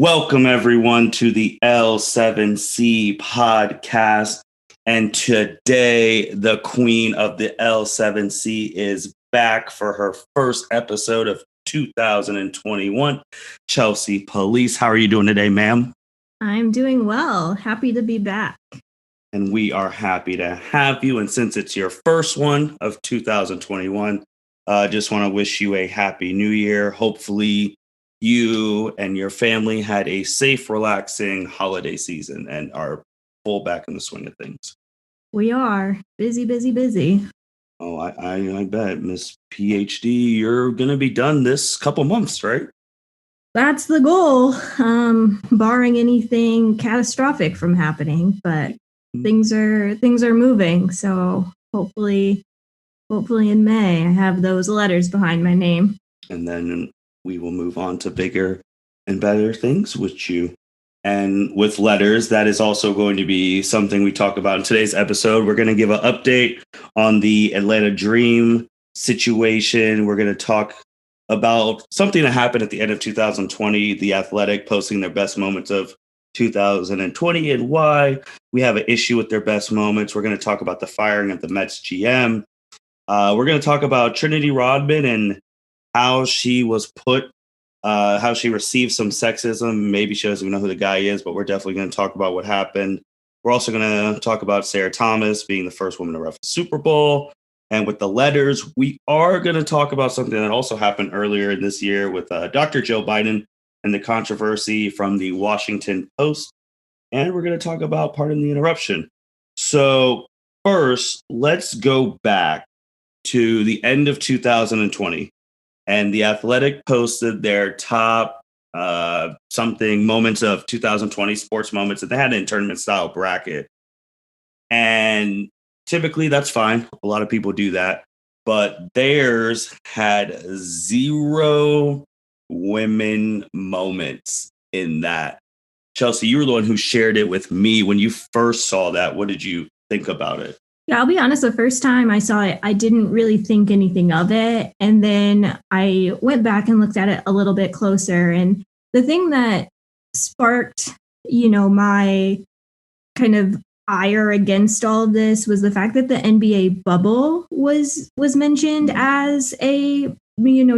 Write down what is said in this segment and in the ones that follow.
Welcome, everyone, to the L7C podcast. And today, the queen of the L7C is back for her first episode of 2021, Chelsea Police. How are you doing today, ma'am? I'm doing well. Happy to be back. And we are happy to have you. And since it's your first one of 2021, just want to wish you a happy new year. Hopefully, you and your family had a safe, relaxing holiday season and are full back in the swing of things. We are busy. Oh, I bet, Miss PhD, you're going to be done this couple months, right? That's the goal, barring anything catastrophic from happening. But things are moving. So hopefully in May, I have those letters behind my name. And then we will move on to bigger and better things with you. And with letters, that is also going to be something we talk about in today's episode. We're going to give an update on the Atlanta Dream situation. We're going to talk about something that happened at the end of 2020, the Athletic posting their best moments of 2020 and why we have an issue with their best moments. We're going to talk about the firing of the Mets GM. We're going to talk about Trinity Rodman and how she was how she received some sexism. Maybe she doesn't even know who the guy is, but we're definitely going to talk about what happened. We're also going to talk about Sarah Thomas being the first woman to ref the Super Bowl. And with the letters, we are going to talk about something that also happened earlier in this year with Dr. Joe Biden and the controversy from the Washington Post. And we're going to talk about Pardon the Interruption. So first, let's go back to the end of 2020. And the Athletic posted their top moments of 2020 sports moments that they had in tournament style bracket. And typically that's fine. A lot of people do that. But theirs had 0 women moments in that. Chelsea, you were the one who shared it with me. When you first saw that, what did you think about it? Yeah, I'll be honest, the first time I saw it, I didn't really think anything of it. And then I went back and looked at it a little bit closer. And the thing that sparked, my kind of ire against all of this was the fact that the NBA bubble was mentioned as a,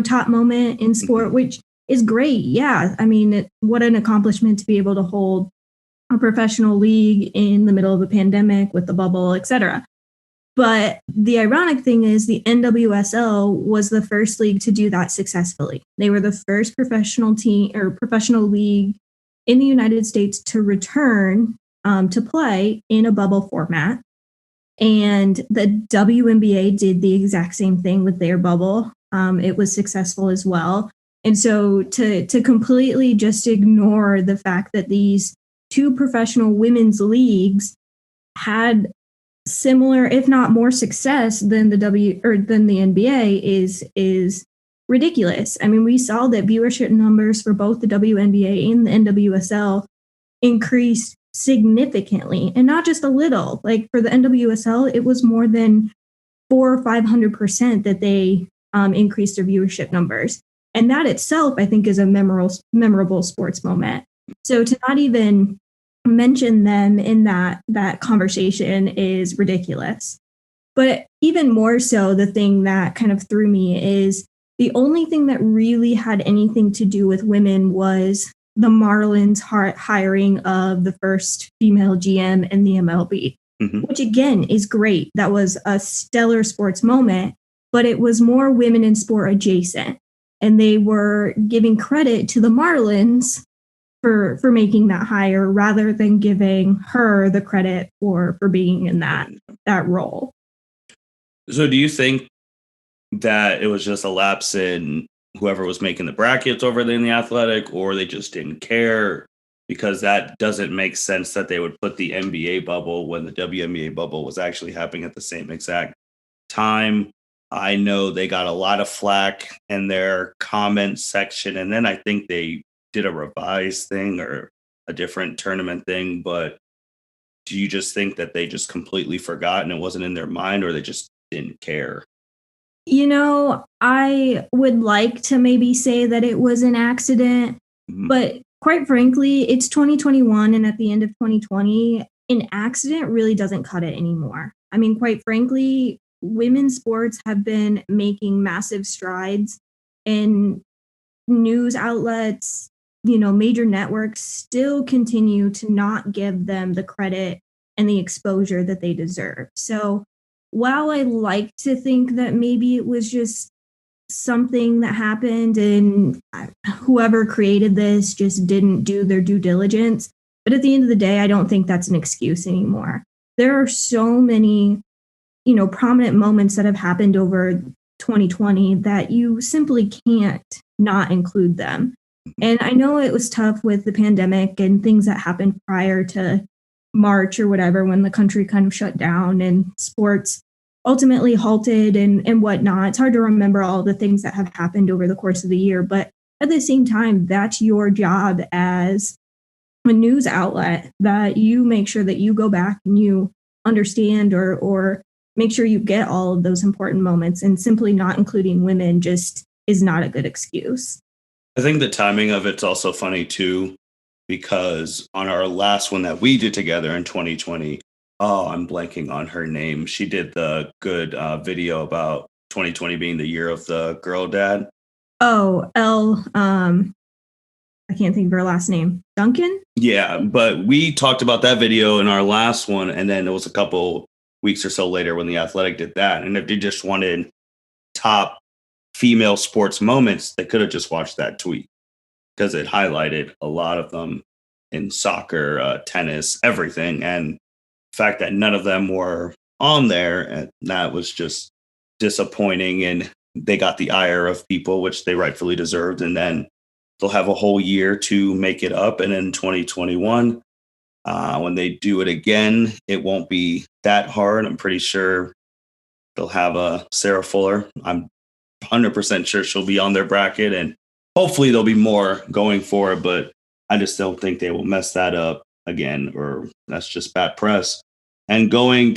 top moment in sport, which is great. Yeah. I mean, what an accomplishment to be able to hold a professional league in the middle of a pandemic with the bubble, etc. But the ironic thing is the NWSL was the first league to do that successfully. They were the first professional team or professional league in the United States to return to play in a bubble format. And the WNBA did the exact same thing with their bubble. It was successful as well. And so to completely just ignore the fact that these 2 professional women's leagues had similar, if not more success than the NBA is ridiculous. I mean, we saw that viewership numbers for both the WNBA and the NWSL increased significantly, and not just a little. Like for the NWSL, it was more than 400 or 500% that they increased their viewership numbers, and that itself, I think, is a memorable sports moment. So to not even mention them in that conversation is ridiculous. But even more so, the thing that kind of threw me is the only thing that really had anything to do with women was the Marlins hiring of the first female GM in the MLB, which again is great. That was a stellar sports moment, but it was more women in sport adjacent. And they were giving credit to the Marlins for making that hire rather than giving her the credit for being in that role. So do you think that it was just a lapse in whoever was making the brackets over there in the Athletic, or they just didn't care? Because that doesn't make sense that they would put the NBA bubble when the WNBA bubble was actually happening at the same exact time. I know they got a lot of flack in their comment section, and then I think they did a revised thing or a different tournament thing. But do you just think that they just completely forgot and it wasn't in their mind, or they just didn't care? I would like to maybe say that it was an accident, but quite frankly, it's 2021, and at the end of 2020, an accident really doesn't cut it anymore. I mean, quite frankly, women's sports have been making massive strides, and news outlets, major networks still continue to not give them the credit and the exposure that they deserve. So while I like to think that maybe it was just something that happened and whoever created this just didn't do their due diligence, but at the end of the day, I don't think that's an excuse anymore. There are so many, prominent moments that have happened over 2020 that you simply can't not include them. And I know it was tough with the pandemic and things that happened prior to March or whatever, when the country kind of shut down and sports ultimately halted and whatnot. It's hard to remember all the things that have happened over the course of the year, but at the same time, that's your job as a news outlet, that you make sure that you go back and you understand or make sure you get all of those important moments, and simply not including women just is not a good excuse. I think the timing of it's also funny too, because on our last one that we did together in 2020, oh, I'm blanking on her name. She did the good video about 2020 being the year of the girl dad. Oh, I can't think of her last name. Duncan? Yeah, but we talked about that video in our last one, and then it was a couple weeks or so later when The Athletic did that. And if they just wanted top female sports moments, they could have just watched that tweet, because it highlighted a lot of them in soccer, tennis, everything. And the fact that none of them were on there, and that was just disappointing. And they got the ire of people, which they rightfully deserved. And then they'll have a whole year to make it up. And in 2021, when they do it again, it won't be that hard. I'm pretty sure they'll have a Sarah Fuller. I'm 100% sure she'll be on their bracket, and hopefully there'll be more going forward, but I just don't think they will mess that up again, or that's just bad press. And going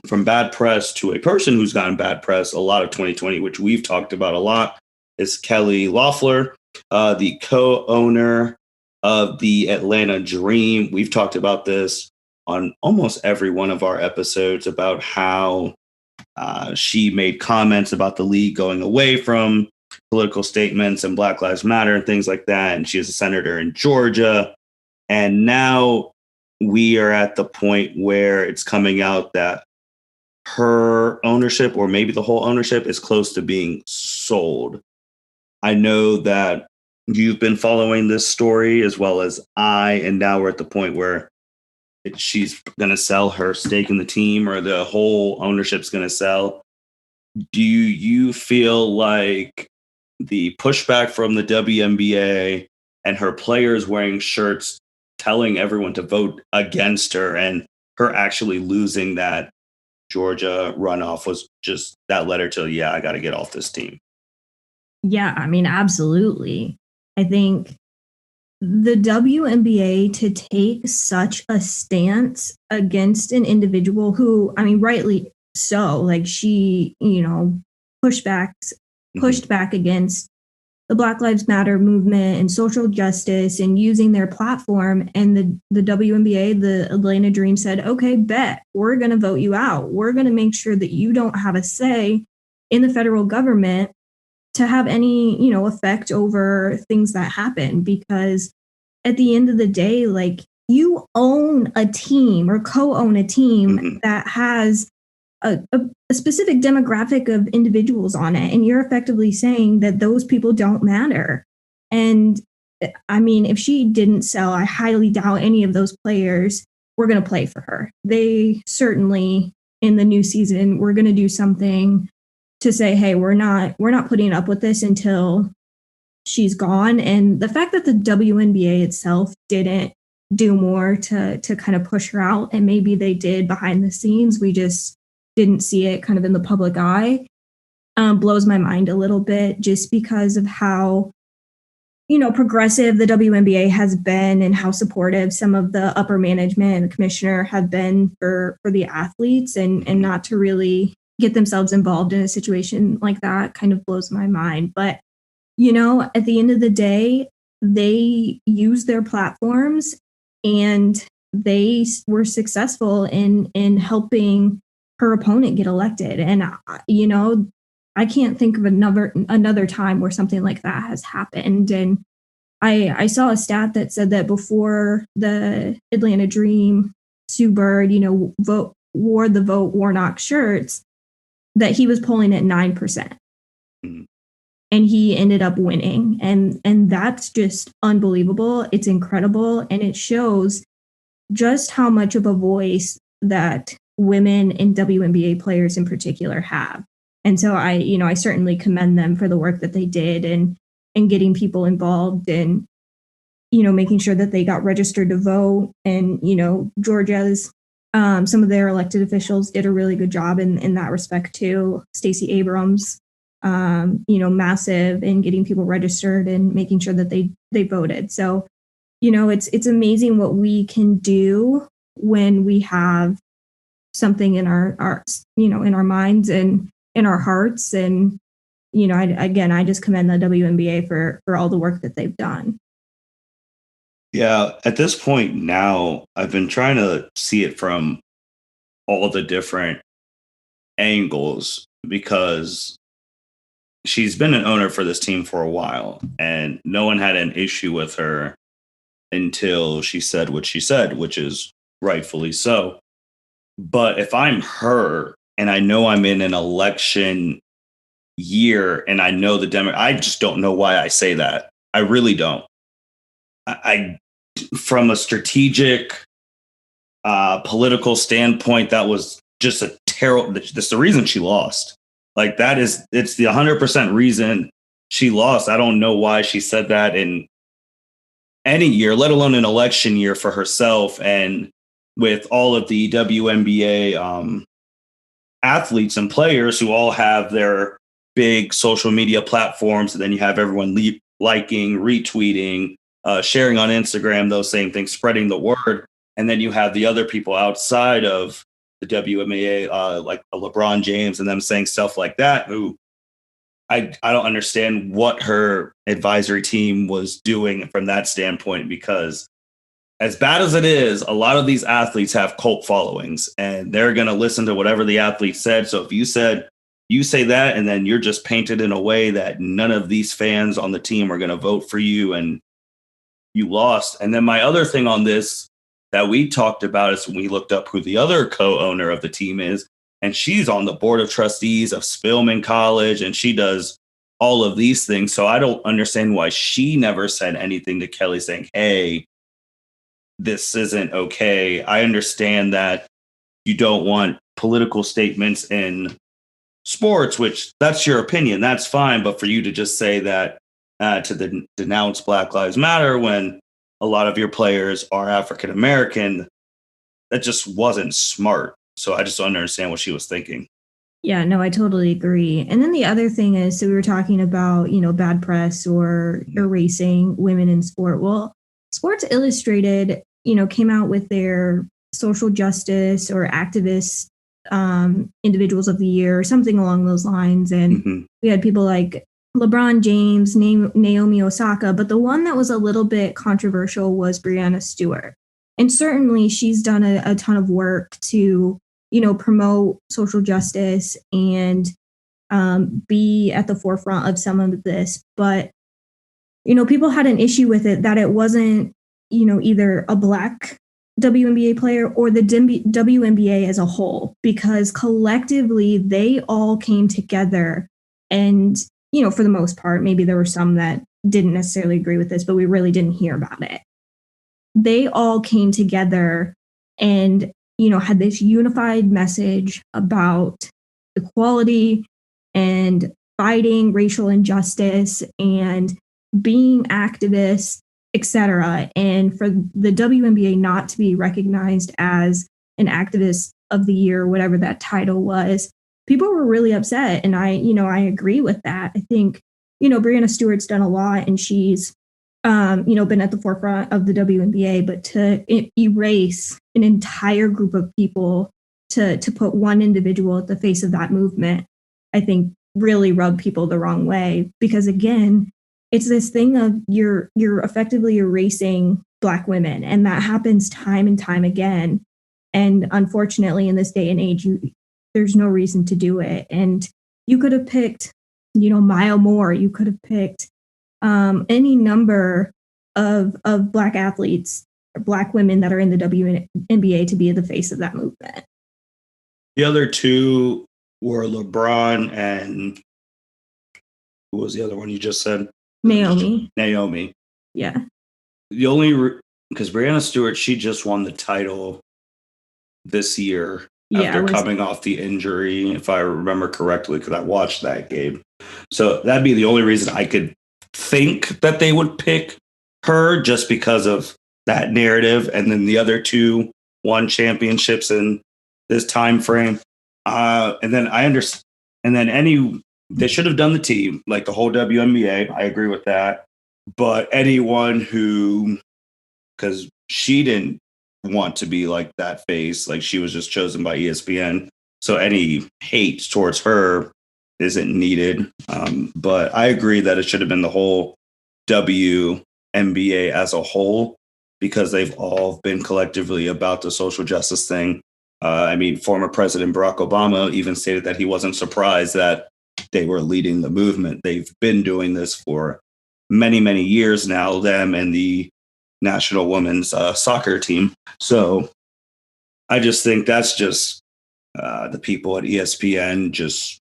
from bad press to a person who's gotten bad press a lot of 2020, which we've talked about a lot, is Kelly Loeffler, the co-owner of the Atlanta Dream. We've talked about this on almost every one of our episodes about how she made comments about the league going away from political statements and Black Lives Matter and things like that. And she is a senator in Georgia. And now we are at the point where it's coming out that her ownership, or maybe the whole ownership, is close to being sold. I know that you've been following this story as well as I, and now we're at the point where she's going to sell her stake in the team, or the whole ownership's going to sell. Do you feel like the pushback from the WNBA and her players wearing shirts telling everyone to vote against her, and her actually losing that Georgia runoff, was just that letter to, yeah, I got to get off this team? Yeah, I mean, absolutely. I think the WNBA to take such a stance against an individual who, I mean, rightly so, like she, pushed back against the Black Lives Matter movement and social justice and using their platform. And the WNBA, the Atlanta Dream, said, okay, bet, we're going to vote you out. We're going to make sure that you don't have a say in the federal government to have any, effect over things that happen. Because at the end of the day, like, you own a team or co-own a team that has a specific demographic of individuals on it. And you're effectively saying that those people don't matter. And I mean, if she didn't sell, I highly doubt any of those players were going to play for her. They certainly, in the new season, were going to do something to say, hey, we're not putting up with this until she's gone. And the fact that the WNBA itself didn't do more to kind of push her out, and maybe they did behind the scenes, we just didn't see it kind of in the public eye, blows my mind a little bit, just because of how, progressive the WNBA has been and how supportive some of the upper management and the commissioner have been for the athletes, and not to really get themselves involved in a situation like that kind of blows my mind. But, at the end of the day, they used their platforms and they were successful in helping her opponent get elected. And I can't think of another time where something like that has happened. And I saw a stat that said that before the Atlanta Dream, Sue Bird, wore the Vote Warnock shirts, that he was polling at 9%. Mm-hmm. And he ended up winning. And that's just unbelievable. It's incredible. And it shows just how much of a voice that women and WNBA players in particular have. And so I certainly commend them for the work that they did and getting people involved and, making sure that they got registered to vote. And, Georgia's, some of their elected officials did a really good job in that respect too. Stacey Abrams, massive in getting people registered and making sure that they voted. So, it's amazing what we can do when we have something in our in our minds and in our hearts. And, I just commend the WNBA for all the work that they've done. Yeah, at this point now, I've been trying to see it from all the different angles because she's been an owner for this team for a while and no one had an issue with her until she said what she said, which is rightfully so. But if I'm her and I know I'm in an election year and I know I just don't know why I say that. I really don't. I from a strategic political standpoint, that was just a terrible, that's the reason she lost. Like it's the 100% reason she lost. I don't know why she said that in any year, let alone an election year for herself. And with all of the WNBA athletes and players who all have their big social media platforms, and then you have everyone liking, retweeting, sharing on Instagram, those same things, spreading the word. And then you have the other people outside of the WNBA, like LeBron James and them saying stuff like that, who I don't understand what her advisory team was doing from that standpoint, because as bad as it is, a lot of these athletes have cult followings and they're going to listen to whatever the athlete said. So if you say that, and then you're just painted in a way that none of these fans on the team are going to vote for you and you lost. And then my other thing on this that we talked about is when we looked up who the other co-owner of the team is, and she's on the board of trustees of Spelman College, and she does all of these things. So I don't understand why she never said anything to Kelly saying, hey, this isn't okay. I understand that you don't want political statements in sports, which that's your opinion. That's fine. But for you to just say that to denounce Black Lives Matter when a lot of your players are African American, that just wasn't smart. So I just don't understand what she was thinking. Yeah, no, I totally agree. And then the other thing is, so we were talking about, bad press or erasing women in sport. Well, Sports Illustrated, came out with their social justice or activist individuals of the year, or something along those lines. And we had people like LeBron James, Naomi Osaka, but the one that was a little bit controversial was Breanna Stewart. And certainly she's done a ton of work to, promote social justice and be at the forefront of some of this. But, people had an issue with it that it wasn't, either a Black WNBA player or the WNBA as a whole, because collectively they all came together and, for the most part, maybe there were some that didn't necessarily agree with this, but we really didn't hear about it. They all came together and, had this unified message about equality and fighting racial injustice and being activists, etc. And for the WNBA not to be recognized as an activist of the year, whatever that title was, people were really upset. And I agree with that. I think, Breanna Stewart's done a lot and she's, been at the forefront of the WNBA, but to erase an entire group of people to put one individual at the face of that movement, I think really rubbed people the wrong way. Because again, it's this thing of you're effectively erasing Black women, and that happens time and time again. And unfortunately, in this day and age, there's no reason to do it. And you could have picked, Maya Moore. You could have picked any number of Black athletes, or Black women that are in the WNBA to be the face of that movement. The other two were LeBron and who was the other one you just said? Naomi. Yeah. The only because Breanna Stewart, she just won the title this year after coming off the injury, if I remember correctly, because I watched that game. So that'd be the only reason I could think that they would pick her, just because of that narrative. And then the other two won championships in this time frame. And then I understand. And then they should have done the team, like the whole WNBA. I agree with that. But anyone who, because she didn't want to be like that face, like she was just chosen by ESPN. So any hate towards her isn't needed. But I agree that it should have been the whole WNBA as a whole, because they've all been collectively about the social justice thing. Former President Barack Obama even stated that he wasn't surprised that they were leading the movement. They've been doing this for many, many years now, them and the national women's soccer team. So I just think that's just the people at ESPN just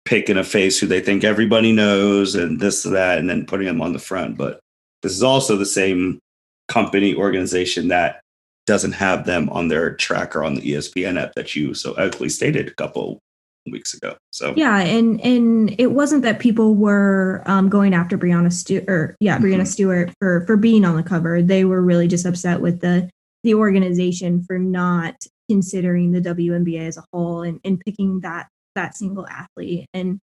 picking a face who they think everybody knows and this, that, and then putting them on the front. But this is also the same company organization that doesn't have them on their tracker on the ESPN app that you so eloquently stated a couple weeks ago. So yeah, and it wasn't that people were going after Breanna Stewart for being on the cover. They were really just upset with the organization for not considering the WNBA as a whole and picking that single athlete. And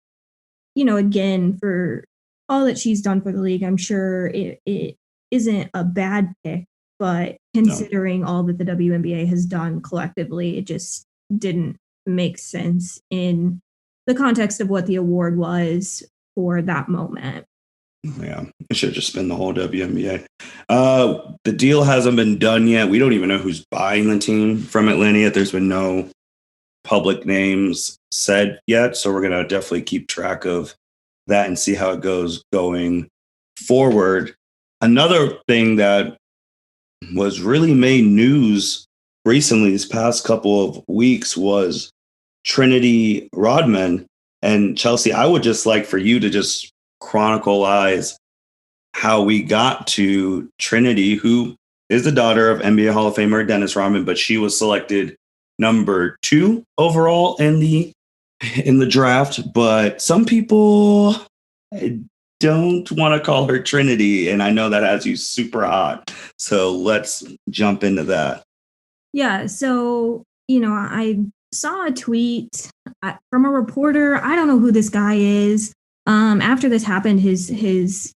again, for all that she's done for the league, I'm sure it isn't a bad pick, but considering all that the WNBA has done collectively, it just didn't make sense in the context of what the award was for that moment. Yeah, it should have just been the whole WNBA. The deal hasn't been done yet. We don't even know who's buying the team from Atlanta yet. There's been no public names said yet. So we're going to definitely keep track of that and see how it goes going forward. Another thing that was really made news recently, these past couple of weeks, was Trinity Rodman. And Chelsea, I would just like for you to just chronicleize how we got to Trinity, who is the daughter of NBA Hall of Famer Dennis Rodman, but she was selected number 2 overall in the draft. But some people don't want to call her Trinity, and I know that has you super hot. So let's jump into that. Yeah, so I saw a tweet from a reporter. I don't know who this guy is. After this happened, his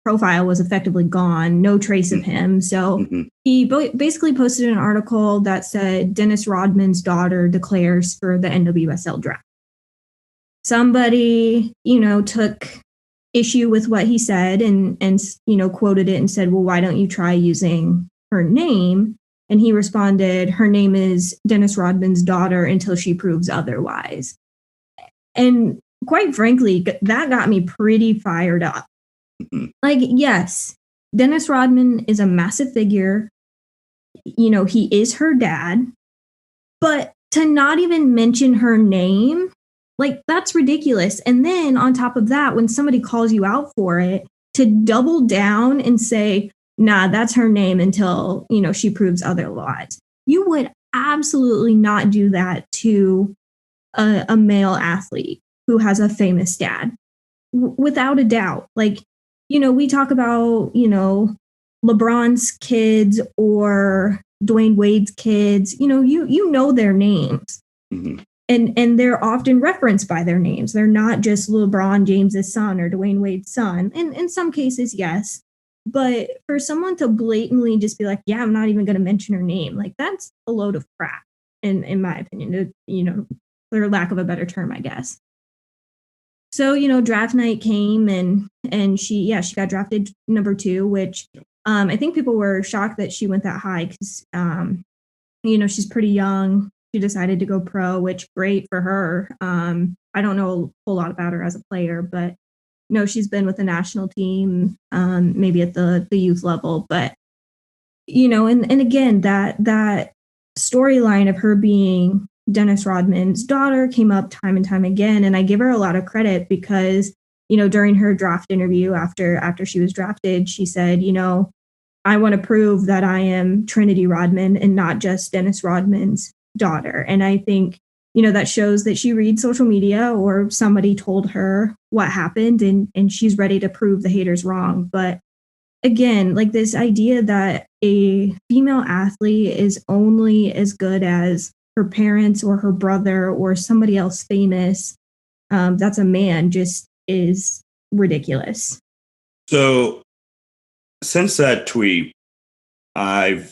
profile was effectively gone, no trace of him. So he basically posted an article that said Dennis Rodman's daughter declares for the NWSL draft. Somebody, took issue with what he said and quoted it and said, well, why don't you try using her name? And he responded, her name is Dennis Rodman's daughter until she proves otherwise. And quite frankly, that got me pretty fired up. Like, yes, Dennis Rodman is a massive figure. He is her dad. But to not even mention her name, like, that's ridiculous. And then on top of that, when somebody calls you out for it, to double down and say, nah, that's her name until, she proves otherwise. You would absolutely not do that to a male athlete who has a famous dad, without a doubt. Like, we talk about, LeBron's kids or Dwayne Wade's kids, you know their names. Mm-hmm. And they're often referenced by their names. They're not just LeBron James's son or Dwayne Wade's son. And in some cases, yes. But for someone to blatantly just be like, yeah, I'm not even going to mention her name, like, that's a load of crap, in my opinion, for lack of a better term, I guess. So, draft night came and she got drafted number 2, which I think people were shocked that she went that high because she's pretty young. She decided to go pro, which great for her. I don't know a whole lot about her as a player, but she's been with the national team, maybe at the youth level, but and again that storyline of her being Dennis Rodman's daughter came up time and time again, and I give her a lot of credit because during her draft interview after she was drafted, she said, I want to prove that I am Trinity Rodman and not just Dennis Rodman's daughter. And I think that shows that she reads social media or somebody told her what happened and she's ready to prove the haters wrong. But again, like this idea that a female athlete is only as good as her parents or her brother or somebody else famous, that's a man, just is ridiculous. So since that tweet, I've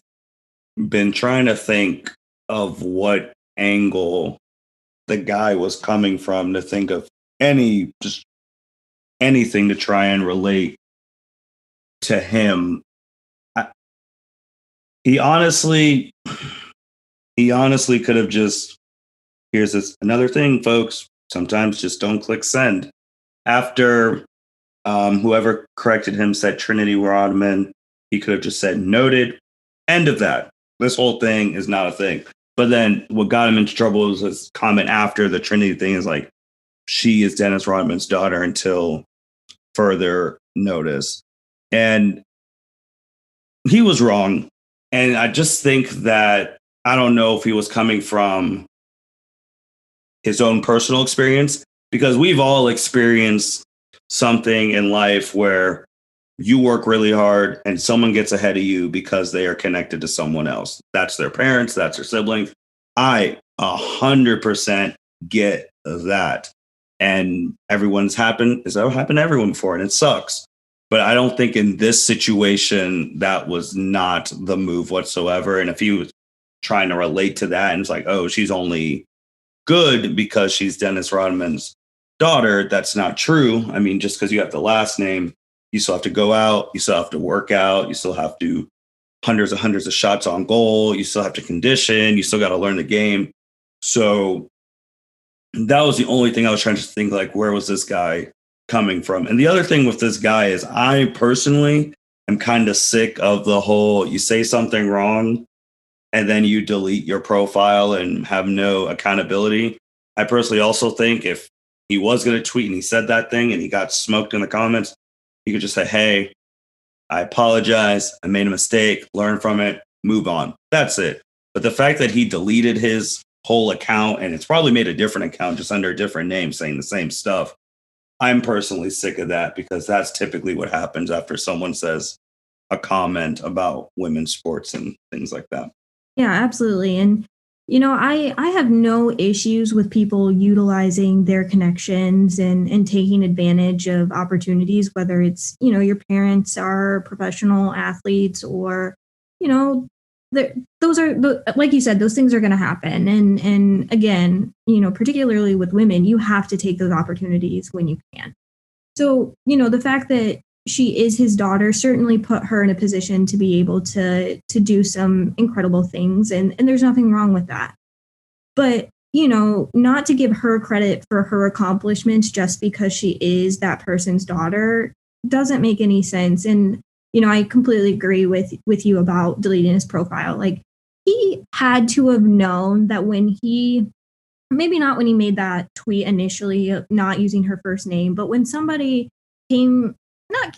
been trying to think of what angle the guy was coming from to think of anything to try and relate to him. He honestly could have just, here's this another thing, folks. Sometimes just don't click send. After whoever corrected him said Trinity Rodman, he could have just said noted. End of that. This whole thing is not a thing. But then what got him into trouble was his comment after the Trinity thing is like, she is Dennis Rodman's daughter until further notice. And he was wrong. And I just think that, I don't know if he was coming from his own personal experience, because we've all experienced something in life where you work really hard and someone gets ahead of you because they are connected to someone else. That's their parents, that's their siblings. I 100% get that. And it's happened to everyone before, and it sucks. But I don't think in this situation that was not the move whatsoever. And if he was trying to relate to that and it's like, oh, she's only good because she's Dennis Rodman's daughter, that's not true. I mean, just because you have the last name, you still have to go out, you still have to work out, you still have to hundreds of shots on goal, you still have to condition, you still got to learn the game. So that was the only thing I was trying to think, like, where was this guy coming from? And the other thing with this guy is I personally am kind of sick of the whole, you say something wrong and then you delete your profile and have no accountability. I personally also think if he was going to tweet and he said that thing and he got smoked in the comments, he could just say, hey, I apologize. I made a mistake. Learn from it. Move on. That's it. But the fact that he deleted his whole account and it's probably made a different account just under a different name saying the same stuff, I'm personally sick of that, because that's typically what happens after someone says a comment about women's sports and things like that. Yeah, absolutely. And, I have no issues with people utilizing their connections and taking advantage of opportunities, whether it's, your parents are professional athletes or, those are, like you said, those things are going to happen. And again, particularly with women, you have to take those opportunities when you can. So, the fact that she is his daughter certainly put her in a position to be able to do some incredible things. And there's nothing wrong with that. But, not to give her credit for her accomplishments just because she is that person's daughter doesn't make any sense. And, I completely agree with you about deleting his profile. Like, he had to have known that maybe not when he made that tweet initially, not using her first name, but when somebody came,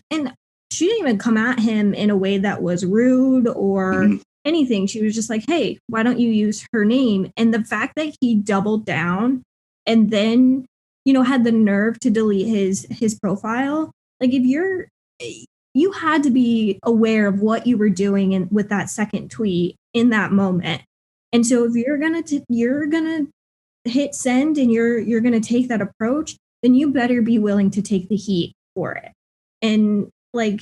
and she didn't even come at him in a way that was rude or anything. She was just like, hey, why don't you use her name? And the fact that he doubled down and then, had the nerve to delete his profile, like, you had to be aware of what you were doing with that second tweet in that moment. And so if you're gonna hit send and you're gonna take that approach, then you better be willing to take the heat for it. And like,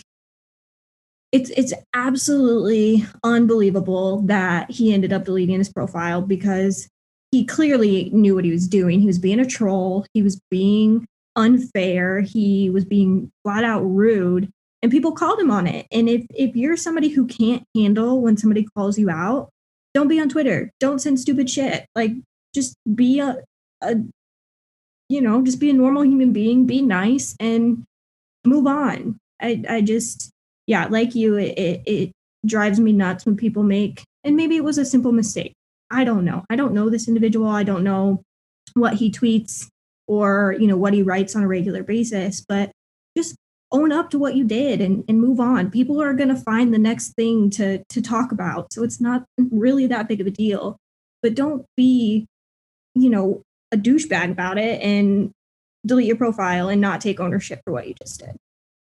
it's absolutely unbelievable that he ended up deleting his profile, because he clearly knew what he was doing. He was being a troll. He was being unfair. He was being flat out rude, and people called him on it. And if you're somebody who can't handle when somebody calls you out, don't be on Twitter. Don't send stupid shit. Like, just be a just be a normal human being, be nice, and move on. I just, yeah, like you, it drives me nuts when people make, and maybe it was a simple mistake. I don't know. I don't know this individual. I don't know what he tweets or, what he writes on a regular basis, but just own up to what you did and move on. People are going to find the next thing to talk about. So it's not really that big of a deal, but don't be, a douchebag about it and delete your profile and not take ownership for what you just did.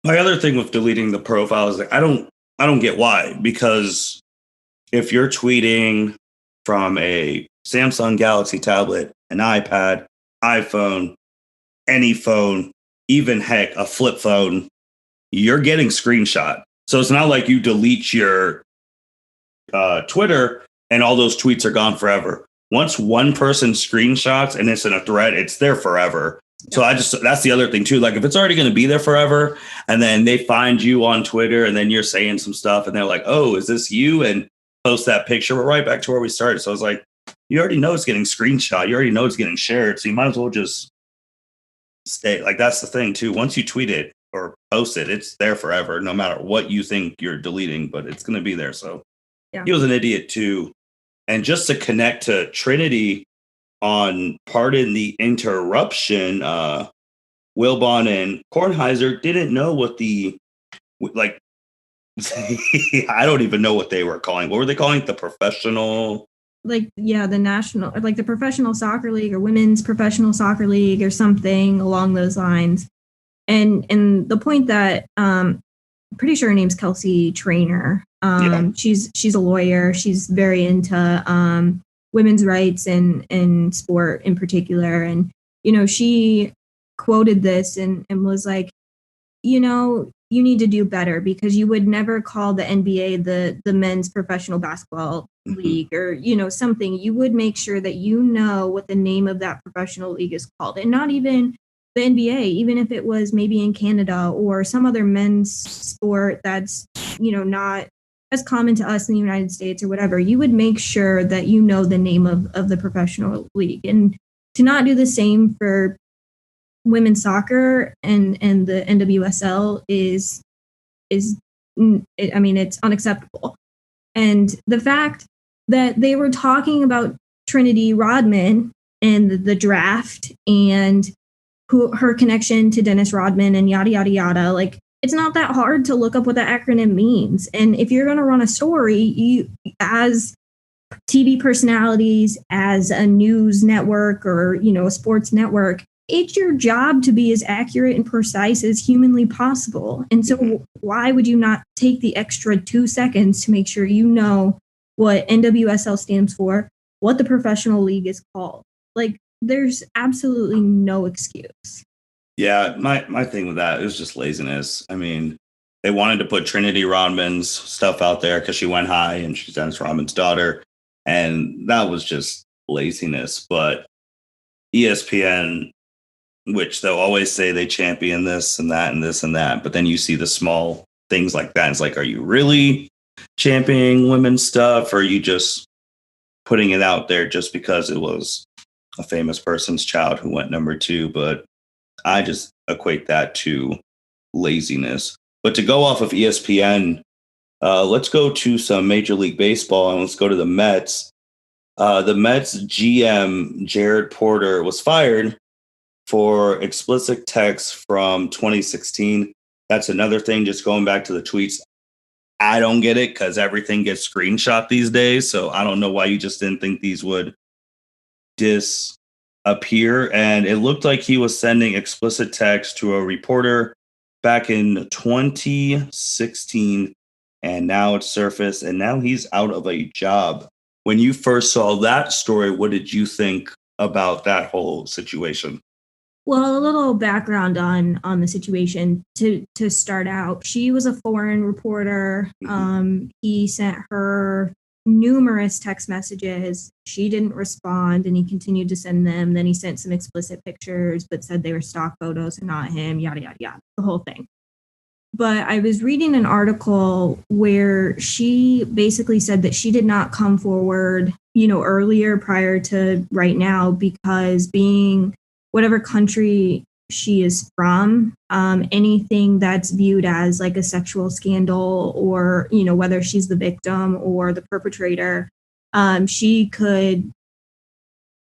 My other thing with deleting the profile is I don't get why, because if you're tweeting from a Samsung Galaxy tablet, an iPad, iPhone, any phone, even heck, a flip phone, you're getting screenshot. So it's not like you delete your Twitter and all those tweets are gone forever. Once one person screenshots and it's in a thread, it's there forever. So that's the other thing too. Like if it's already going to be there forever and then they find you on Twitter and then you're saying some stuff and they're like, oh, is this you? And post that picture. We're right back to where we started. So I was like, you already know it's getting screenshot. You already know it's getting shared. So you might as well just stay. Like that's the thing too. Once you tweet it or post it, it's there forever, no matter what you think you're deleting, but it's going to be there. So he was an idiot too. And just to connect to Trinity on pardon the interruption, Wilbon and Kornheiser didn't know what the like. I don't even know what they were calling. What were they calling it? The professional? The national, like the professional soccer league or women's professional soccer league or something along those lines. And the point that I'm pretty sure her name's Kelsey Trainer. She's a lawyer. She's very into women's rights and sport in particular. And, she quoted this and was like, you need to do better because you would never call the NBA the men's professional basketball league or, something. You would make sure that you know what the name of that professional league is called, and not even the NBA, even if it was maybe in Canada or some other men's sport that's, not as common to us in the United States or whatever. You would make sure that you know the name of the professional league, and to not do the same for women's soccer and the NWSL is it's unacceptable. And the fact that they were talking about Trinity Rodman and the draft and her connection to Dennis Rodman and yada yada yada, like it's not that hard to look up what that acronym means. And if you're going to run a story, you as TV personalities, as a news network or a sports network, it's your job to be as accurate and precise as humanly possible. And so why would you not take the extra 2 seconds to make sure you know what NWSL stands for, what the professional league is called? Like, there's absolutely no excuse. Yeah, my thing with that is just laziness. I mean, they wanted to put Trinity Rodman's stuff out there because she went high and she's Dennis Rodman's daughter. And that was just laziness. But ESPN, which they'll always say they champion this and that and this and that, but then you see the small things like that. It's like, are you really championing women's stuff? Or are you just putting it out there just because it was a famous person's child who went number 2? But I just equate that to laziness. But to go off of ESPN, let's go to some Major League Baseball and let's go to the Mets. The Mets GM, Jared Porter, was fired for explicit text from 2016. That's another thing, just going back to the tweets. I don't get it because everything gets screenshot these days. So I don't know why you just didn't think these would disappear. And it looked like he was sending explicit text to a reporter back in 2016. And now it's surfaced and now he's out of a job. When you first saw that story, what did you think about that whole situation? Well, a little background on the situation to start out. She was a foreign reporter. He sent her numerous text messages. She didn't respond, and he continued to send them. Then he sent some explicit pictures, but said they were stock photos and not him, yada, yada, yada, the whole thing. But I was reading an article where she basically said that she did not come forward, earlier prior to right now, because being whatever country she is from, anything that's viewed as like a sexual scandal, or, whether she's the victim or the perpetrator, she could,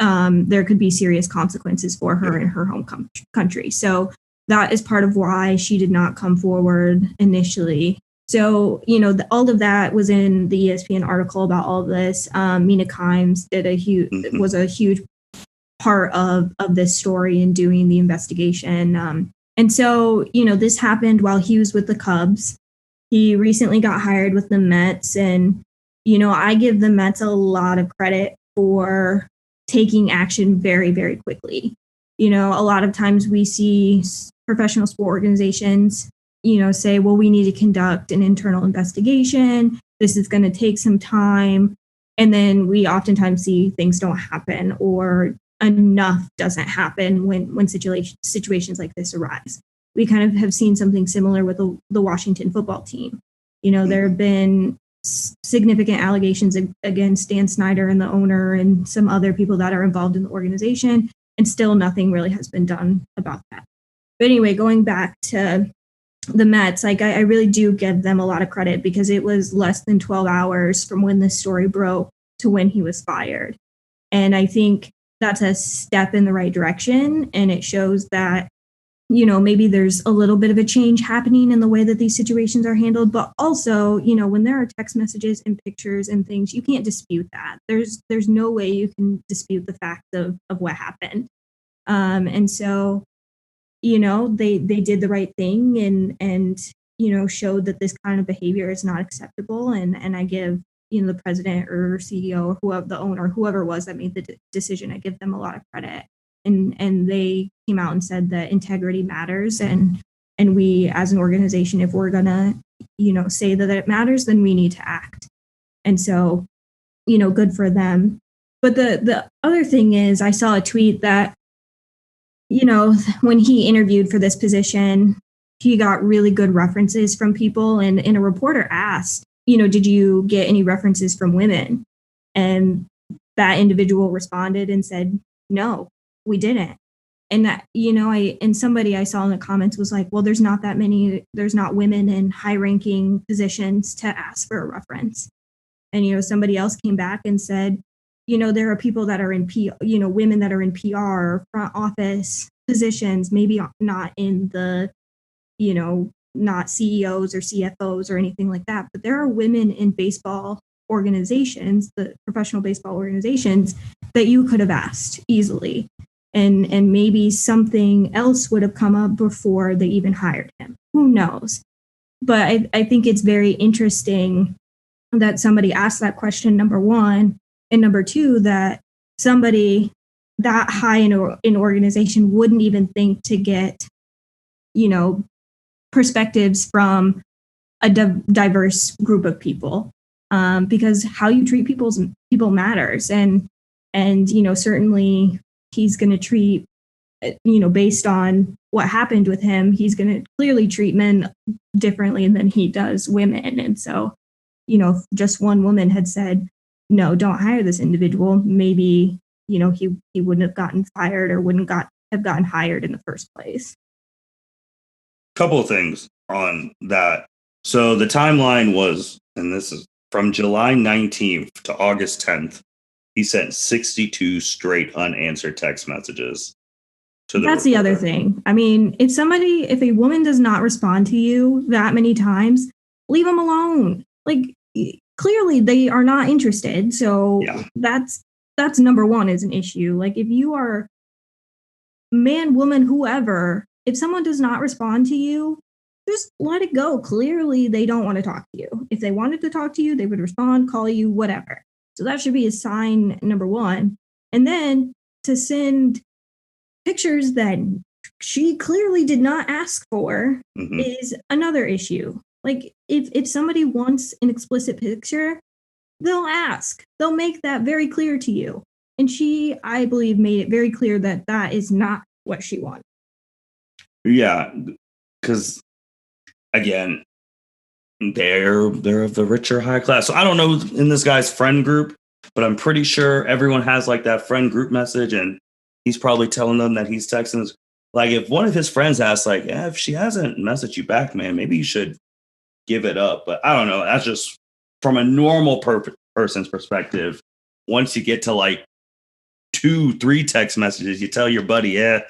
there could be serious consequences for her in her home country. So that is part of why she did not come forward initially. So, all of that was in the ESPN article about all of this. Mina Kimes was a huge part of this story in doing the investigation. And so, this happened while he was with the Cubs. He recently got hired with the Mets. And, I give the Mets a lot of credit for taking action very, very quickly. A lot of times we see professional sport organizations, say, well, we need to conduct an internal investigation. This is going to take some time. And then we oftentimes see things don't happen, or enough doesn't happen when situations like this arise. We kind of have seen something similar with the Washington football team. There have been significant allegations against Dan Snyder and the owner and some other people that are involved in the organization, and still nothing really has been done about that. But anyway, going back to the Mets, I really do give them a lot of credit, because it was less than 12 hours from when this story broke to when he was fired. And I think that's a step in the right direction. And it shows that, maybe there's a little bit of a change happening in the way that these situations are handled. But also, when there are text messages and pictures and things, you can't dispute that. There's no way you can dispute the fact of what happened. And so, they did the right thing, and showed that this kind of behavior is not acceptable. And I give, the president or CEO or whoever, the owner, whoever it was that made the decision, I give them a lot of credit. And they came out and said that integrity matters. And we, as an organization, if we're going to, say that it matters, then we need to act. And so, good for them. But the other thing is, I saw a tweet that, when he interviewed for this position, he got really good references from people. And a reporter asked, did you get any references from women? And that individual responded and said, no, we didn't. And that, somebody I saw in the comments was like, well, there's not women in high ranking positions to ask for a reference. And, somebody else came back and said, there are people that are in women that are in PR, front office positions, maybe not in the, not CEOs or CFOs or anything like that, but there are women in baseball organizations, the professional baseball organizations, that you could have asked easily. And maybe something else would have come up before they even hired him. Who knows? But I think it's very interesting that somebody asked that question, number one, and number two, that somebody that high in an organization wouldn't even think to get, perspectives from a diverse group of people, because how you treat people matters. And certainly he's going to treat, based on what happened with him, he's going to clearly treat men differently than he does women. And so, if just one woman had said, no, don't hire this individual, maybe, he wouldn't have gotten fired or wouldn't have gotten hired in the first place. Couple of things on that. So the timeline was, and this is from July 19th to August 10th, he sent 62 straight unanswered text messages to the That's reporter. The other thing. I mean, if a woman does not respond to you that many times, leave them alone. Like, clearly they are not interested. So yeah. That's number one, is an issue. Like, if you are man, woman, whoever, if someone does not respond to you, just let it go. Clearly they don't want to talk to you. If they wanted to talk to you, they would respond, call you, whatever. So that should be a sign number one. And then to send pictures that she clearly did not ask for is another issue. Like, if somebody wants an explicit picture, they'll ask. They'll make that very clear to you. And she, I believe, made it very clear that that is not what she wanted. Yeah, because again, they're of the richer high class. So I don't know in this guy's friend group, but I'm pretty sure everyone has like that friend group message, and he's probably telling them that he's texting. Like if one of his friends asks, like, yeah, if she hasn't messaged you back, man, maybe you should give it up. But I don't know. That's just from a normal person's perspective. Once you get to like 2-3 text messages, you tell your buddy, yeah,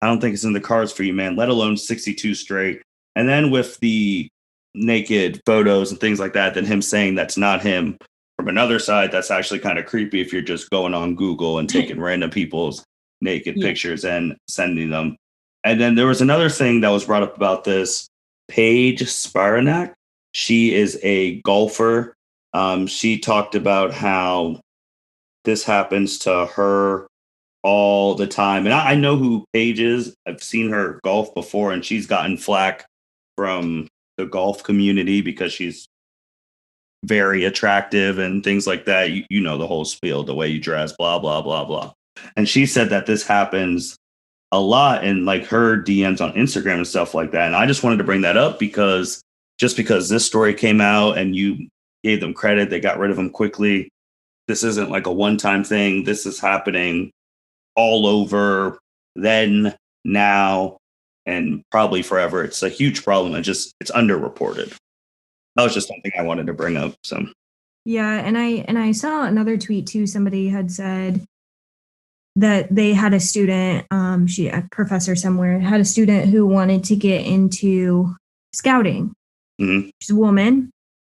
I don't think it's in the cards for you, man, let alone 62 straight. And then with the naked photos and things like that, then him saying that's not him from another side, that's actually kind of creepy if you're just going on Google and taking random people's naked pictures and sending them. And then there was another thing that was brought up about this. Paige Spiranak, she is a golfer. She talked about how this happens to her all the time. And I know who Paige is. I've seen her golf before, and she's gotten flack from the golf community because she's very attractive and things like that. You know the whole spiel, the way you dress, blah, blah, blah, blah. And she said that this happens a lot in like her DMs on Instagram and stuff like that. And I just wanted to bring that up because just because this story came out and you gave them credit, they got rid of him quickly. This isn't like a one-time thing. This is happening all over then, now, and probably forever. It's a huge problem. It's underreported. That was just something I wanted to bring up. So yeah, and I saw another tweet too. Somebody had said that they had a student, a professor somewhere, had a student who wanted to get into scouting. Mm-hmm. She's a woman,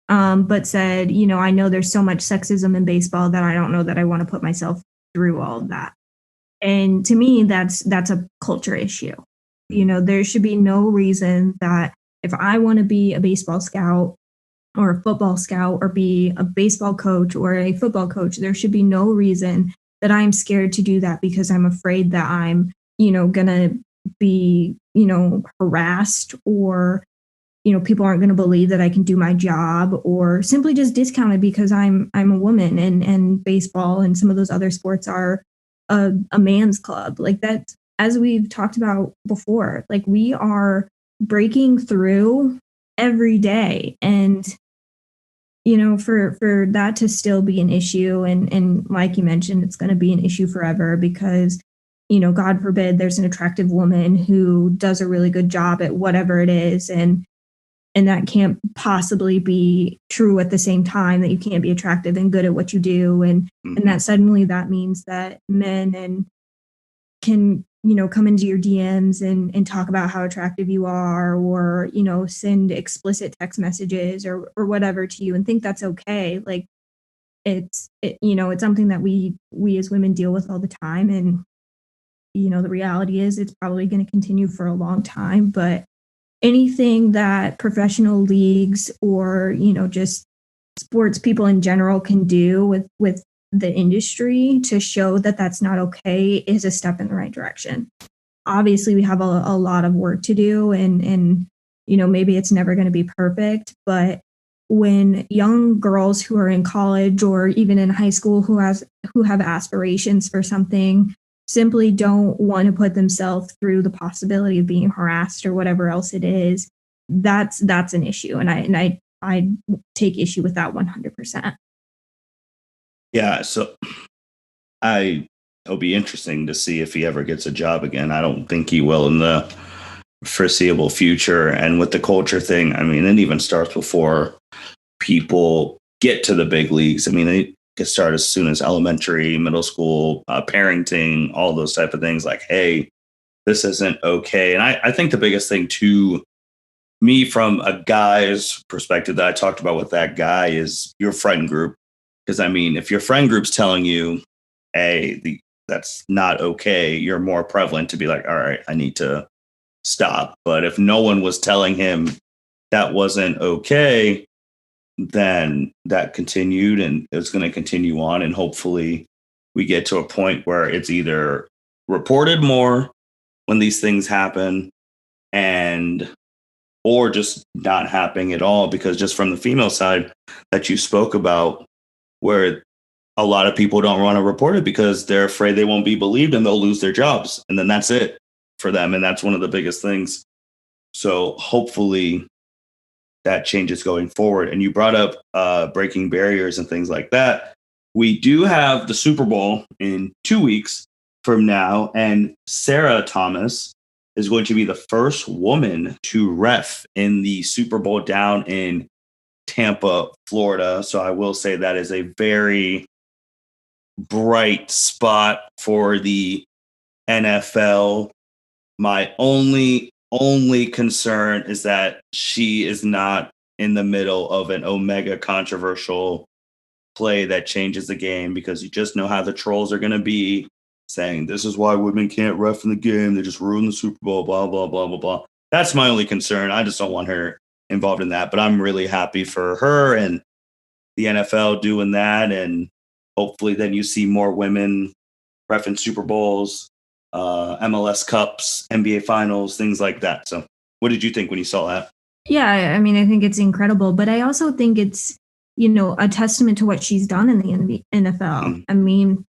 but said, I know there's so much sexism in baseball that I don't know that I want to put myself through all of that. And to me, that's a culture issue. There should be no reason that if I want to be a baseball scout or a football scout or be a baseball coach or a football coach, there should be no reason that I'm scared to do that because I'm afraid that I'm, going to be, harassed or, people aren't going to believe that I can do my job or simply just discounted because I'm a woman and baseball and some of those other sports are a man's club. Like that, as we've talked about before, like we are breaking through every day. And, for that to still be an issue and like you mentioned, it's going to be an issue forever because, God forbid there's an attractive woman who does a really good job at whatever it is. And that can't possibly be true at the same time that you can't be attractive and good at what you do. And that suddenly that means that men can, come into your DMs and talk about how attractive you are or, send explicit text messages or whatever to you and think that's okay. Like it's something that we as women deal with all the time. And, the reality is it's probably going to continue for a long time, but anything that professional leagues or, just sports people in general can do with the industry to show that that's not okay is a step in the right direction. Obviously, we have a lot of work to do and maybe it's never going to be perfect, but when young girls who are in college or even in high school who have aspirations for something simply don't want to put themselves through the possibility of being harassed or whatever else it is, that's an issue. And I take issue with that 100%. Yeah. So it'll be interesting to see if he ever gets a job again. I don't think he will in the foreseeable future. And with the culture thing, I mean, it even starts before people get to the big leagues. I mean, they get started as soon as elementary, middle school, parenting, all those type of things like, hey, this isn't okay. And I think the biggest thing to me from a guy's perspective that I talked about with that guy is your friend group. Because I mean, if your friend group's telling you, hey, that's not okay, you're more prevalent to be like, all right, I need to stop. But if no one was telling him that wasn't okay, then that continued and it's going to continue on. And hopefully we get to a point where it's either reported more when these things happen or just not happening at all. Because just from the female side that you spoke about, where a lot of people don't want to report it because they're afraid they won't be believed and they'll lose their jobs. And then that's it for them. And that's one of the biggest things. So hopefully that changes going forward. And you brought up breaking barriers and things like that. We do have the Super Bowl in 2 weeks from now, and Sarah Thomas is going to be the first woman to ref in the Super Bowl down in Tampa, Florida. So I will say that is a very bright spot for the NFL. My only concern is that she is not in the middle of an omega controversial play that changes the game, because you just know how the trolls are going to be saying this is why women can't ref in the game, they just ruin the Super Bowl, blah blah blah blah blah. That's my only concern. I just don't want her involved in that, but I'm really happy for her and the NFL doing that, and hopefully then you see more women reffing Super Bowls, MLS Cups, NBA Finals, things like that. So what did you think when you saw that? Yeah, I mean, I think it's incredible, but I also think it's, a testament to what she's done in the NFL. I mean,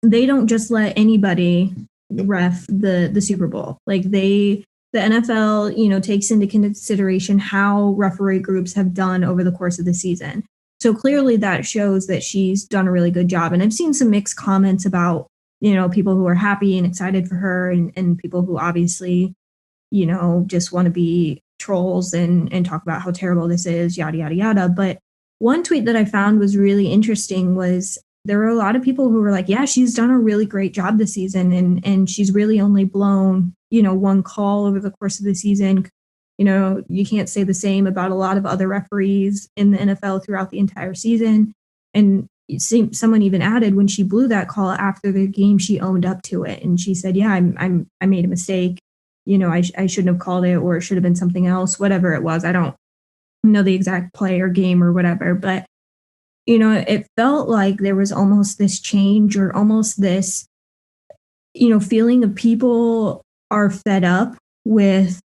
they don't just let anybody ref the Super Bowl. Like the NFL, takes into consideration how referee groups have done over the course of the season. So clearly that shows that she's done a really good job. And I've seen some mixed comments about, people who are happy and excited for her, and people who obviously, just want to be trolls and talk about how terrible this is, yada, yada, yada. But one tweet that I found was really interesting was there were a lot of people who were like, yeah, she's done a really great job this season. And she's really only blown, one call over the course of the season. You can't say the same about a lot of other referees in the NFL throughout the entire season. And someone even added, when she blew that call after the game, she owned up to it. And she said, yeah, I made a mistake. I shouldn't have called it, or it should have been something else, whatever it was. I don't know the exact play or game or whatever, but it felt like there was almost this change, or almost this, feeling of people are fed up with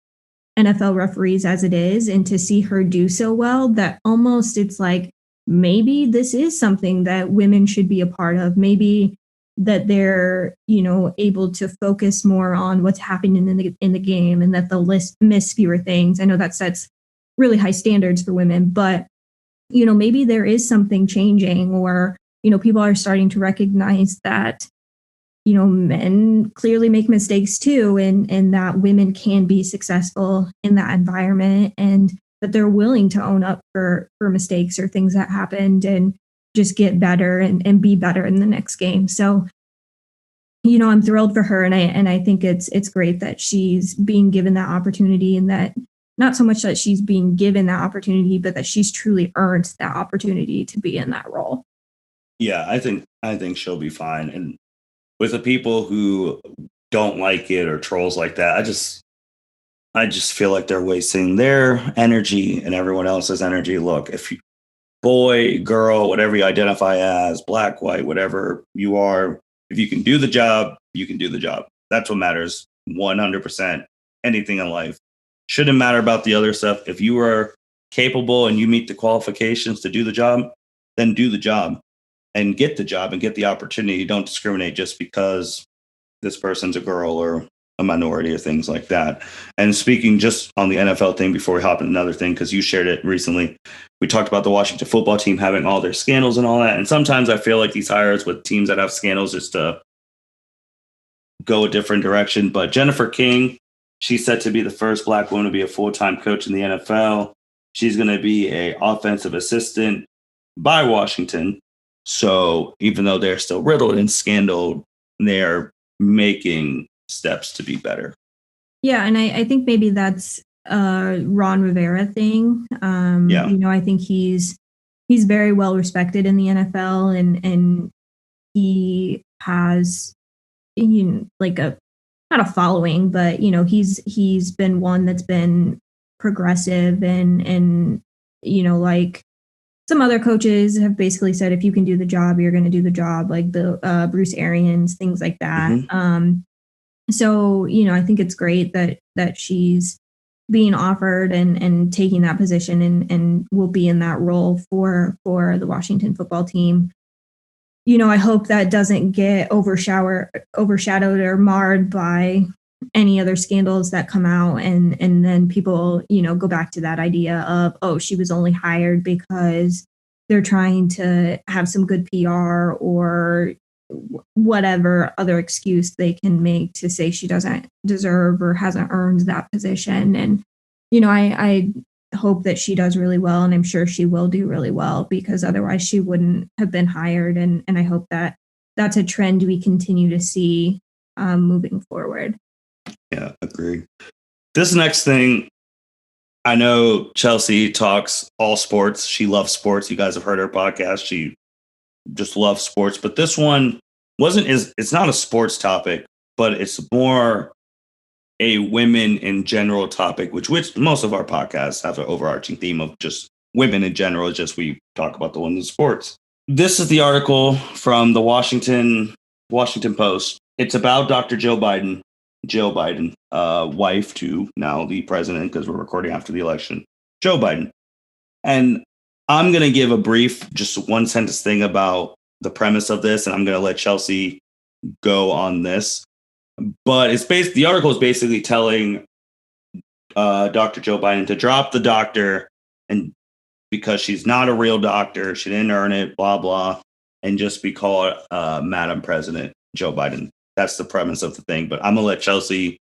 NFL referees as it is, and to see her do so well, that almost it's like, maybe this is something that women should be a part of. Maybe that they're, able to focus more on what's happening in the game, and that they'll miss fewer things. I know that sets really high standards for women, but maybe there is something changing, or people are starting to recognize that men clearly make mistakes too, and that women can be successful in that environment, and that they're willing to own up for mistakes or things that happened, and just get better and be better in the next game. So I'm thrilled for her, and I think it's great that she's being given that opportunity, and that not so much that she's being given that opportunity, but that she's truly earned that opportunity to be in that role. Yeah, I think she'll be fine. And with the people who don't like it or trolls like that, I just feel like they're wasting their energy and everyone else's energy. Look, if you, boy, girl, whatever you identify as, black, white, whatever you are, if you can do the job, you can do the job. That's what matters 100%. Anything in life. Shouldn't matter about the other stuff. If you are capable and you meet the qualifications to do the job, then do the job and get the job and get the opportunity. Don't discriminate just because this person's a girl or a minority or things like that. And speaking just on the NFL thing before we hop in another thing, because you shared it recently, we talked about the Washington football team having all their scandals and all that. And sometimes I feel like these hires with teams that have scandals just to go a different direction. But Jennifer King, she's set to be the first black woman to be a full-time coach in the NFL. She's going to be an offensive assistant by Washington. So even though they're still riddled in scandal, they're making steps to be better. Yeah, and I think maybe that's a Ron Rivera thing. I think he's very well respected in the NFL, and he has like a, not a following, but he's been one that's been progressive, and like some other coaches have basically said, if you can do the job, you're going to do the job, like the Bruce Arians, things like that. Mm-hmm. So I think it's great that she's being offered and taking that position, and will be in that role for the Washington football team. I hope that doesn't get overshadowed or marred by any other scandals that come out, and then people, go back to that idea of, oh, she was only hired because they're trying to have some good PR or whatever other excuse they can make to say she doesn't deserve or hasn't earned that position. And I hope that she does really well, and I'm sure she will do really well, because otherwise she wouldn't have been hired. And I hope that that's a trend we continue to see moving forward. Yeah, agree. This next thing, I know Chelsea talks all sports. She loves sports. You guys have heard her podcast. She just loves sports. But this one it's not a sports topic, but it's more a women in general topic, which most of our podcasts have an overarching theme of just women in general. It's just we talk about the ones in sports. This is the article from the Washington Post. It's about Dr. Jill Biden, wife to now the president, because we're recording after the election, Joe Biden. And I'm going to give a brief, just one sentence thing about the premise of this, and I'm going to let Chelsea go on this. But the article is basically telling Dr. Joe Biden to drop the doctor, and because she's not a real doctor, she didn't earn it, blah, blah, and just be called Madam President Joe Biden. That's the premise of the thing. But I'm going to let Chelsea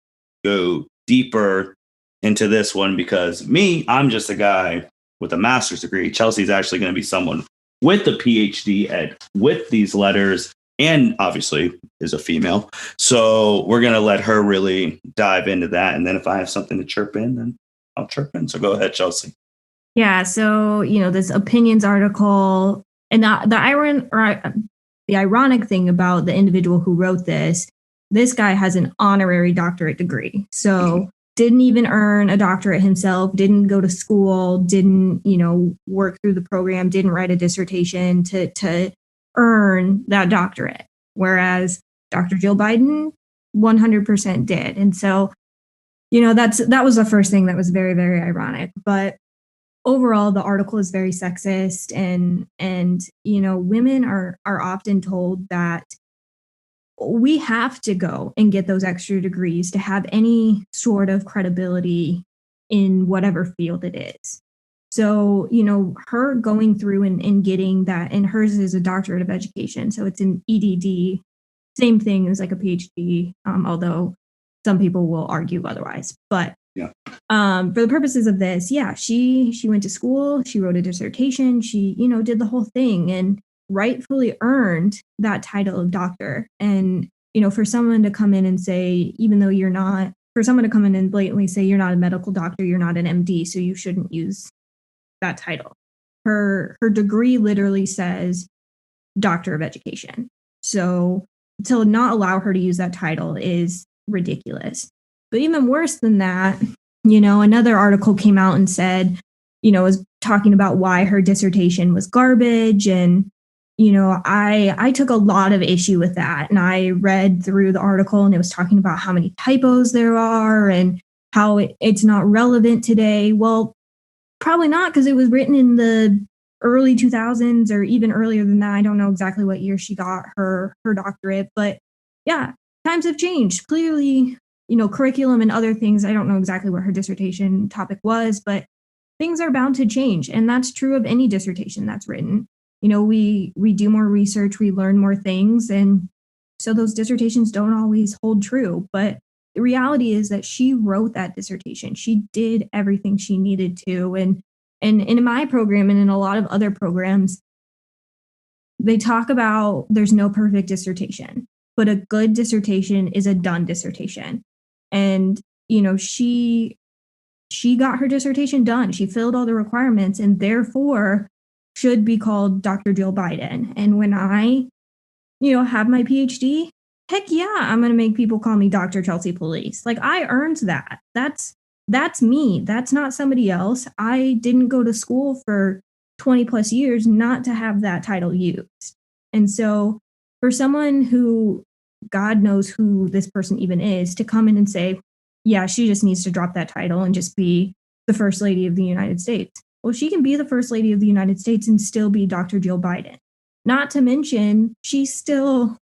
go deeper into this one, because I'm just a guy with a master's degree. Chelsea's actually going to be someone with a PhD with these letters, and obviously is a female. So we're going to let her really dive into that. And then if I have something to chirp in, then I'll chirp in. So go ahead, Chelsea. Yeah. So, this opinions article, and the ironic thing about the individual who wrote this guy has an honorary doctorate degree. So didn't even earn a doctorate himself, didn't go to school, didn't, work through the program, didn't write a dissertation to earn that doctorate. Whereas Dr. Jill Biden 100% did. And so, that was the first thing that was very, very ironic. But overall, the article is very sexist, and women are often told that we have to go and get those extra degrees to have any sort of credibility in whatever field it is. So, her going through and getting that, and hers is a doctorate of education. So it's an EDD, same thing as like a PhD, although some people will argue otherwise. But yeah. For the purposes of this, yeah, she went to school, she wrote a dissertation, she, did the whole thing and rightfully earned that title of doctor. And, for someone to come in and say, even though you're not, for someone to come in and blatantly say you're not a medical doctor, you're not an MD, so you shouldn't use that title. Her degree literally says doctor of education. So to not allow her to use that title is ridiculous. But even worse than that, another article came out and said, was talking about why her dissertation was garbage. And, I took a lot of issue with that. And I read through the article, and it was talking about how many typos there are and how it's not relevant today. Well, probably not, because it was written in the early 2000s or even earlier than that. I don't know exactly what year she got her doctorate, but yeah, times have changed. Clearly, curriculum and other things. I don't know exactly what her dissertation topic was, but things are bound to change. And that's true of any dissertation that's written. We do more research, we learn more things. And so those dissertations don't always hold true. But the reality is that she wrote that dissertation. She did everything she needed to. And in my program and in a lot of other programs, they talk about there's no perfect dissertation, but a good dissertation is a done dissertation. And, she got her dissertation done. She filled all the requirements, and therefore should be called Dr. Jill Biden. And when I, have my PhD, heck yeah, I'm going to make people call me Dr. Chelsea Police. Like, I earned that. That's me. That's not somebody else. I didn't go to school for 20 plus years not to have that title used. And so for someone who, God knows who this person even is, to come in and say, yeah, she just needs to drop that title and just be the First Lady of the United States. Well, she can be the First Lady of the United States and still be Dr. Jill Biden. Not to mention, she's still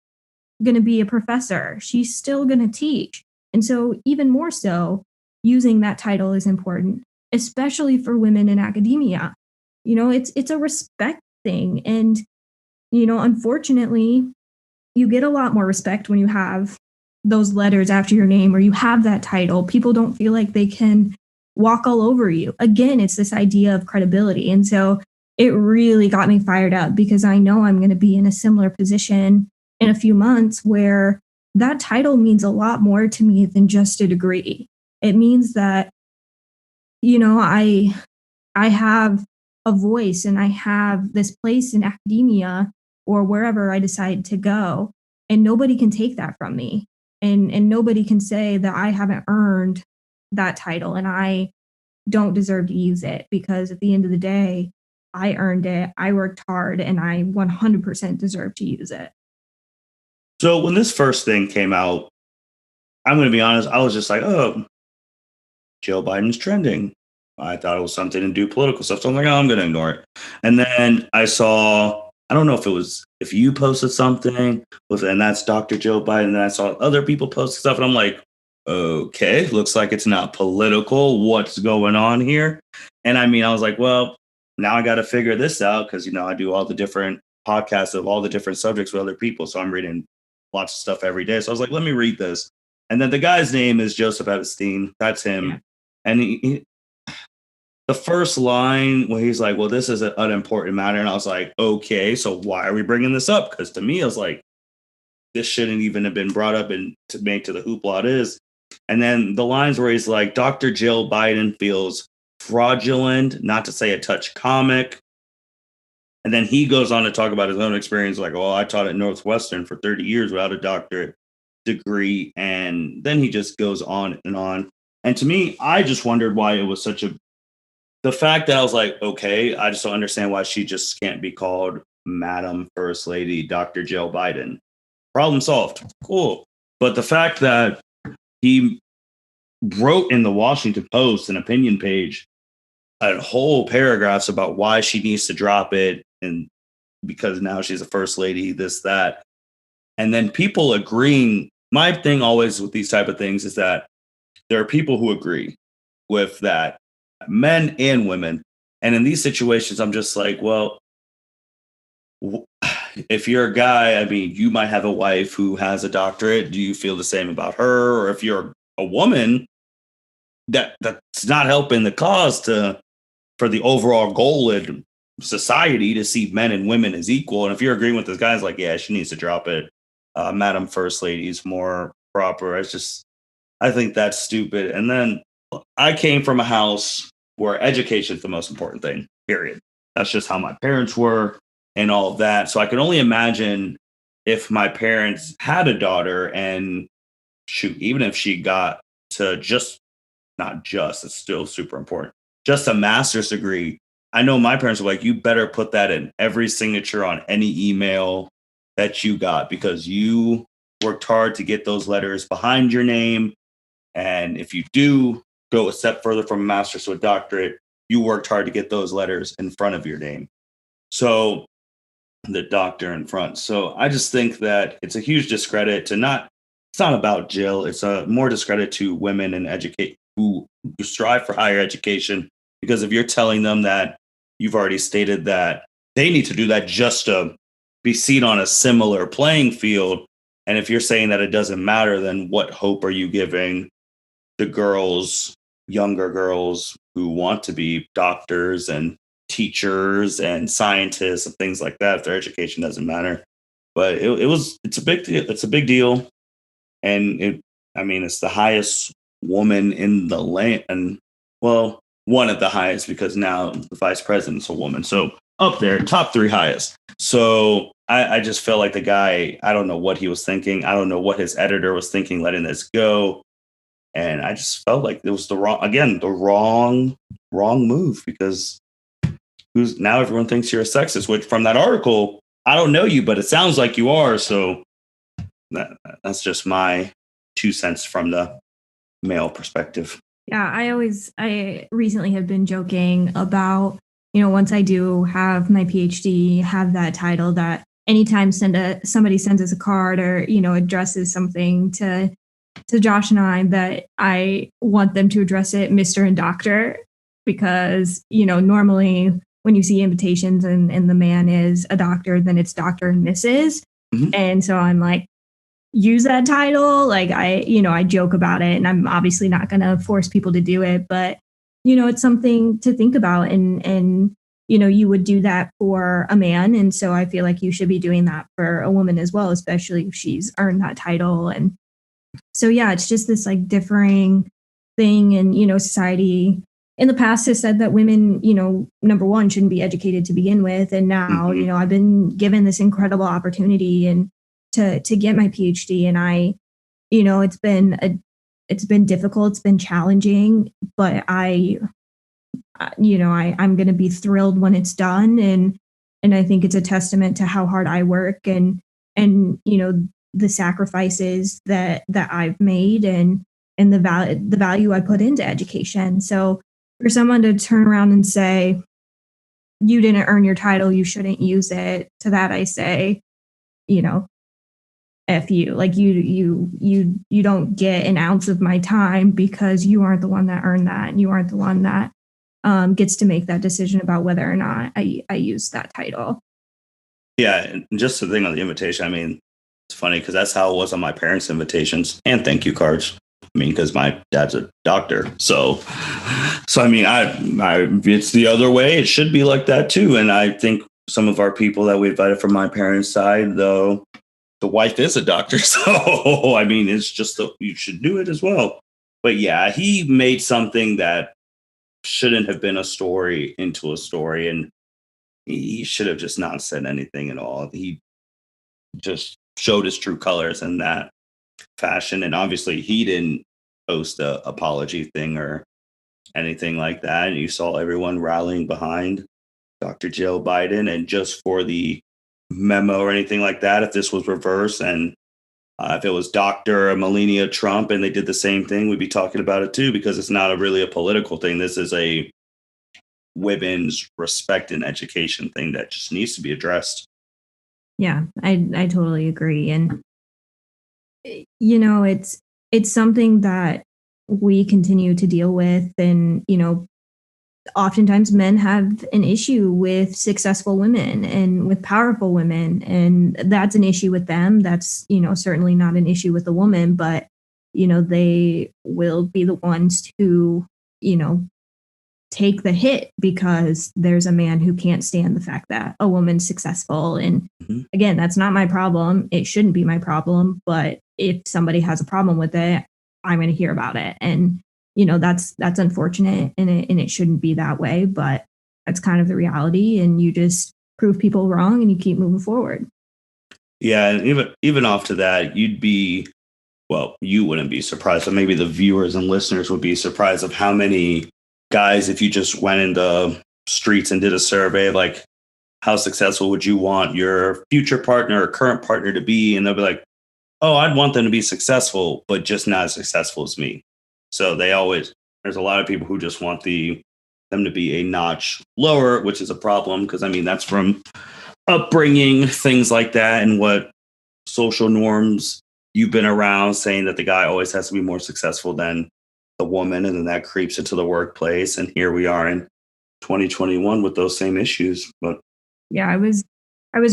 going to be a professor. She's still going to teach. And so, even more so, using that title is important, especially for women in academia. It's a respect thing. And, unfortunately, you get a lot more respect when you have those letters after your name or you have that title. People don't feel like they can walk all over you. Again, it's this idea of credibility. And so it really got me fired up because I know I'm going to be in a similar position in a few months where that title means a lot more to me than just a degree. It means that, I have a voice and I have this place in academia or wherever I decide to go, and nobody can take that from me. And nobody can say that I haven't earned that title and I don't deserve to use it, because at the end of the day, I earned it, I worked hard, and I 100% deserve to use it. So when this first thing came out, I'm going to be honest, I was just like, oh, Joe Biden's trending. I thought it was something to do political stuff. So I'm like, oh, I'm going to ignore it. And then I saw, I don't know if you posted something and that's Dr. Joe Biden. And then I saw other people post stuff and I'm like, okay, looks like it's not political. What's going on here? And I mean, I was like, well, now I got to figure this out because, I do all the different podcasts of all the different subjects with other people. So I'm reading lots of stuff every day. So I was like, let me read this. And then the guy's name is Joseph Epstein. That's him. Yeah. And the first line where he's like, well, this is an unimportant matter. And I was like, okay, so why are we bringing this up? Because to me, I was like, this shouldn't even have been brought up and to make to the hoopla it is. And then the lines where he's like, Dr. Jill Biden feels fraudulent, not to say a touch comic. And then he goes on to talk about his own experience, like, oh, I taught at Northwestern for 30 years without a doctorate degree. And then he just goes on and on. And to me, I just wondered why it was the fact that I was like, okay, I just don't understand why she just can't be called Madam First Lady Dr. Jill Biden. Problem solved. Cool. But the fact that he wrote in the Washington Post an opinion page a whole paragraphs about why she needs to drop it and because now she's a first lady, this, that. And then people agreeing. My thing always with these type of things is that there are people who agree with that, men and women. And in these situations, I'm just like, well, if you're a guy, I mean, you might have a wife who has a doctorate. Do you feel the same about her? Or if you're a woman, that's not helping the cause for the overall goal in society to see men and women as equal. And if you're agreeing with this guy's like, yeah, she needs to drop it. Madam First Lady is more proper. I think that's stupid. And then I came from a house where education is the most important thing, period. That's just how my parents were and all of that. So I can only imagine if my parents had a daughter and shoot, even if she got to it's still super important, just a master's degree. I know my parents were like, you better put that in every signature on any email that you got because you worked hard to get those letters behind your name. And if you do go a step further from a master's to a doctorate, you worked hard to get those letters in front of your name. So the doctor in front. So I just think that it's a huge discredit it's not about Jill. It's a more discredit to women and who strive for higher education, because if you're telling them that you've already stated that they need to do that just to be seen on a similar playing field. And if you're saying that it doesn't matter, then what hope are you giving the younger girls who want to be doctors and teachers and scientists and things like that if their education doesn't matter? But it's a big deal. It's a big deal. And it's the highest woman in the land. And well, one of the highest, because now the vice president's a woman. So up there, top 3 highest. So I just felt like the guy, I don't know what he was thinking. I don't know what his editor was thinking, letting this go. And I just felt like it was the wrong move, because now everyone thinks you're a sexist, which from that article, I don't know you, but it sounds like you are. So that's just my 2 cents from the male perspective. Yeah, I recently have been joking about, once I do have my PhD, have that title, that anytime somebody sends us a card or, addresses something to Josh and I, that I want them to address it Mr. and Doctor, because, normally when you see invitations and the man is a doctor, then it's Dr. and Mrs. Mm-hmm. And so I'm like, use that title. Like I joke about it, and I'm obviously not going to force people to do it, but it's something to think about, and you would do that for a man. And so I feel like you should be doing that for a woman as well, especially if she's earned that title. And so, yeah, it's just this like differing thing. And, society in the past has said that women, number one, shouldn't be educated to begin with. And now, mm-hmm. I've been given this incredible opportunity and to get my PhD. And I, it's been difficult. It's been challenging, but I'm going to be thrilled when it's done. And I think it's a testament to how hard I work and, the sacrifices that I've made and the value I put into education. So for someone to turn around and say, you didn't earn your title, you shouldn't use it, to that I say, F you. Like you don't get an ounce of my time, because you aren't the one that earned that, and you aren't the one that gets to make that decision about whether or not I use that title. Yeah, and just the thing on the invitation, I mean, it's funny because that's how it was on my parents' invitations and thank you cards. I mean, because my dad's a doctor, so I mean, I it's the other way. It should be like that too. And I think some of our people that we invited from my parents' side, though, the wife is a doctor, so I mean, it's just you should do it as well. But yeah, he made something that shouldn't have been a story into a story, and he should have just not said anything at all. He just showed his true colors in that fashion, and obviously he didn't post a apology thing or anything like that. And you saw everyone rallying behind Dr. Jill Biden, and just for the memo or anything like that, if this was reversed and if it was Dr. Melania Trump and they did the same thing, we'd be talking about it too, because it's not really a political thing. This is a women's respect and education thing that just needs to be addressed. Yeah, I totally agree. And, it's something that we continue to deal with. And, oftentimes men have an issue with successful women and with powerful women. And that's an issue with them. That's, certainly not an issue with a woman, but, they will be the ones who, take the hit because there's a man who can't stand the fact that a woman's successful. And again, that's not my problem. It shouldn't be my problem. But if somebody has a problem with it, I'm going to hear about it. And, that's unfortunate, and it shouldn't be that way. But that's kind of the reality. And you just prove people wrong and you keep moving forward. Yeah. And even off to that, you wouldn't be surprised, but maybe the viewers and listeners would be surprised of how many guys, if you just went in the streets and did a survey of like, how successful would you want your future partner or current partner to be? And they'll be like, oh, I'd want them to be successful, but just not as successful as me. So there's a lot of people who just want them to be a notch lower, which is a problem, because I mean, that's from upbringing, things like that, and what social norms you've been around, saying that the guy always has to be more successful than the woman, and then that creeps into the workplace. And here we are in 2021 with those same issues. But yeah, I was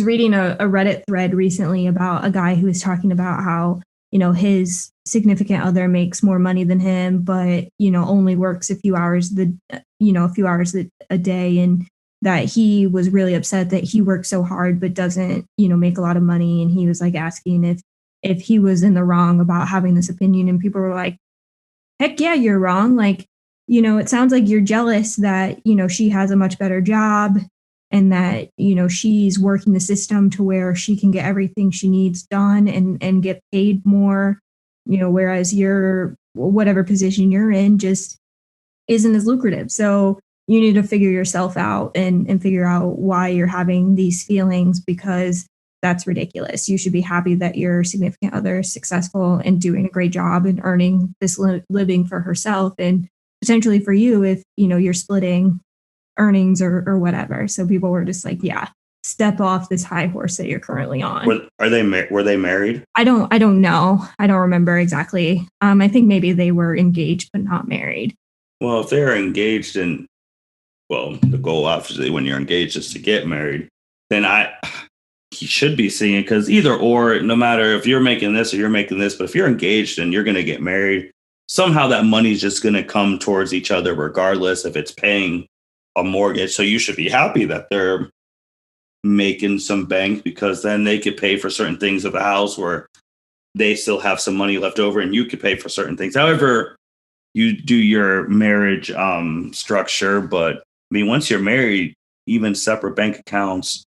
reading a Reddit thread recently about a guy who was talking about how, his significant other makes more money than him, but, only works a few hours a day. And that he was really upset that he works so hard, but doesn't, make a lot of money. And he was like asking if he was in the wrong about having this opinion. And people were like, heck yeah, you're wrong. Like, it sounds like you're jealous that, she has a much better job, and that, she's working the system to where she can get everything she needs done and get paid more, whereas your whatever position you're in just isn't as lucrative. So you need to figure yourself out and figure out why you're having these feelings, because that's ridiculous. You should be happy that your significant other is successful and doing a great job and earning this living for herself, and potentially for you if, you're splitting earnings or whatever. So people were just like, yeah, step off this high horse that you're currently on. Were they married? I don't know. I don't remember exactly. I think maybe they were engaged but not married. Well, if they're engaged and the goal obviously when you're engaged is to get married, then he should be seeing it, because either or, no matter if you're making this or you're making this, but if you're engaged and you're going to get married, somehow that money's just going to come towards each other regardless if it's paying a mortgage. So you should be happy that they're making some bank, because then they could pay for certain things of the house where they still have some money left over and you could pay for certain things. However you do your marriage structure. But I mean, once you're married, even separate bank accounts,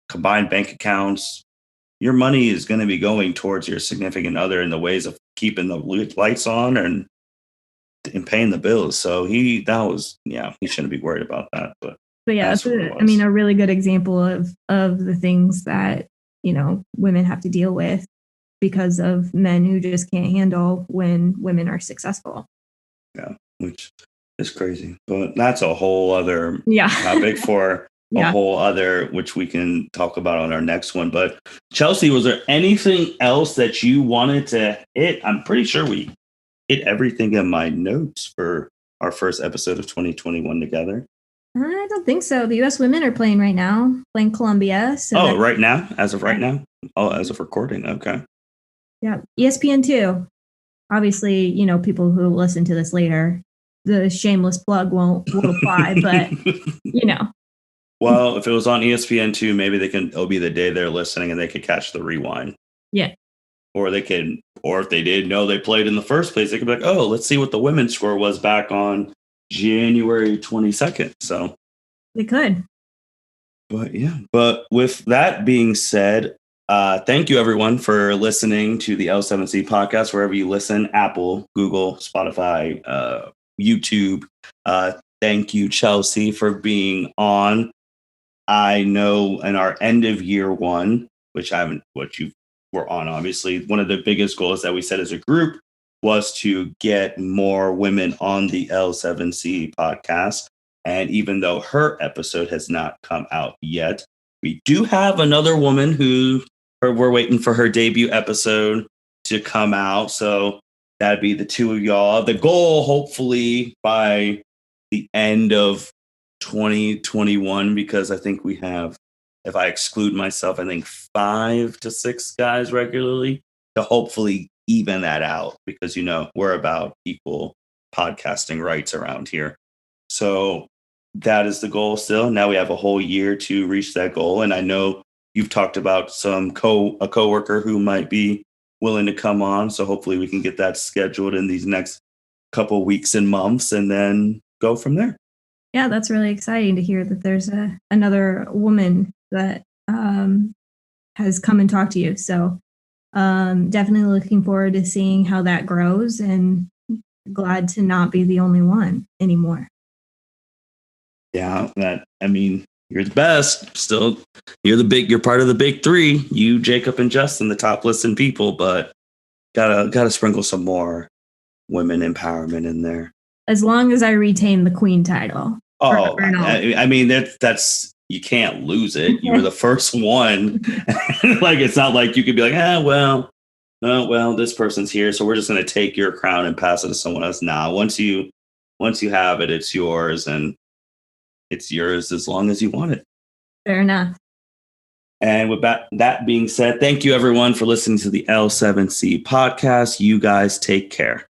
combined bank accounts, your money is going to be going towards your significant other in the ways of keeping the lights on and paying the bills. So he shouldn't be worried about that. But yeah, it's a really good example of the things that, women have to deal with because of men who just can't handle when women are successful. Yeah, which is crazy. But that's a whole other topic for a whole other, which we can talk about on our next one. But Chelsea, was there anything else that you wanted to hit? I'm pretty sure we hit everything in my notes for our first episode of 2021 together. I don't think so. The U.S. women are playing right now, playing Colombia. So right now? As of right now? Oh, as of recording. Okay. Yeah. ESPN2. Obviously, people who listen to this later, the shameless plug won't apply, but, Well, if it was on ESPN2, maybe it'll be the day they're listening and they could catch the rewind. Yeah. Or if they didn't know they played in the first place, they could be like, oh, let's see what the women's score was back on January 22nd. So they could. But with that being said, thank you everyone for listening to the L7C podcast, wherever you listen, Apple, Google, Spotify, YouTube. Thank you, Chelsea, for being on. I know in our end of year one, which you were on, obviously, one of the biggest goals that we set as a group was to get more women on the L7C podcast. And even though her episode has not come out yet, we do have another woman we're waiting for her debut episode to come out. So that'd be the two of y'all. The goal, hopefully, by the end of 2021, because I think we have, if I exclude myself, I think 5 to 6 guys regularly, to hopefully even that out, because we're about equal podcasting rights around here. So that is the goal still. Now we have a whole year to reach that goal, and I know you've talked about a coworker who might be willing to come on, so hopefully we can get that scheduled in these next couple weeks and months, and then go from there. Yeah, that's really exciting to hear that there's another woman that has come and talked to you. So definitely looking forward to seeing how that grows, and glad to not be the only one anymore. Yeah, you're the best. Still, you're part of the big three. You, Jacob, and Justin, the top listed people, but gotta sprinkle some more women empowerment in there. As long as I retain the queen title. Oh, that's you can't lose it. You were the first one. It's not like you could be like, this person's here, so we're just gonna take your crown and pass it to someone else. Nah, once you have it, it's yours, and it's yours as long as you want it. Fair enough. And with that being said, thank you everyone for listening to the L7C podcast. You guys take care.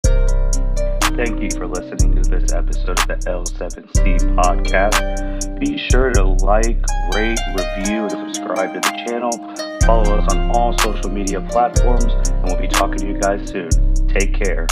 Thank you for listening to this episode of the L7C podcast. Be sure to like, rate, review, and subscribe to the channel. Follow us on all social media platforms, and we'll be talking to you guys soon. Take care.